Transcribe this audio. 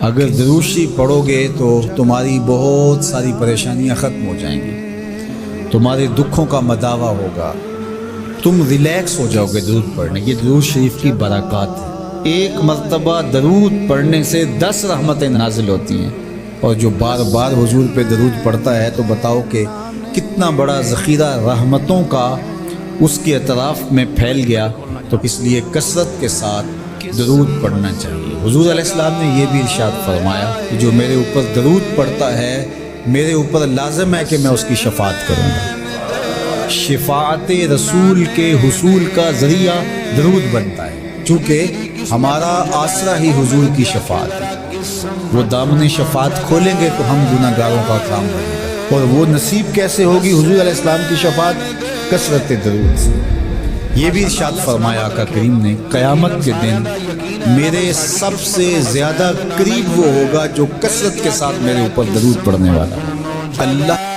اگر درود شریف پڑھو گے تو تمہاری بہت ساری پریشانیاں ختم ہو جائیں گی، تمہارے دکھوں کا مداوع ہوگا، تم ریلیکس ہو جاؤ گے درود پڑھنے۔ یہ درود شریف کی برکات ہے۔ ایک مرتبہ درود پڑھنے سے 10 رحمتیں نازل ہوتی ہیں، اور جو بار بار حضور پہ درود پڑھتا ہے تو بتاؤ کہ کتنا بڑا ذخیرہ رحمتوں کا اس کے اطراف میں پھیل گیا۔ تو اس لیے کثرت کے ساتھ درود پڑھنا چاہیے۔ حضور علیہ السلام نے یہ بھی ارشاد فرمایا کہ جو میرے اوپر درود پڑھتا ہے میرے اوپر لازم ہے کہ میں اس کی شفاعت کروں گا۔ شفاعت رسول کے حصول کا ذریعہ درود بنتا ہے، چونکہ ہمارا آسرا ہی حضور کی شفاعت ہے۔ وہ دامن شفاعت کھولیں گے تو ہم گناہ گاروں کا کام بنے گا، اور وہ نصیب کیسے ہوگی حضور علیہ السلام کی شفاعت؟ کثرت درود سے۔ یہ بھی ارشاد فرمایا آقا کریم نے، قیامت کے دن میرے سب سے زیادہ قریب وہ ہوگا جو کثرت کے ساتھ میرے اوپر درود پڑھنے والا۔ اللہ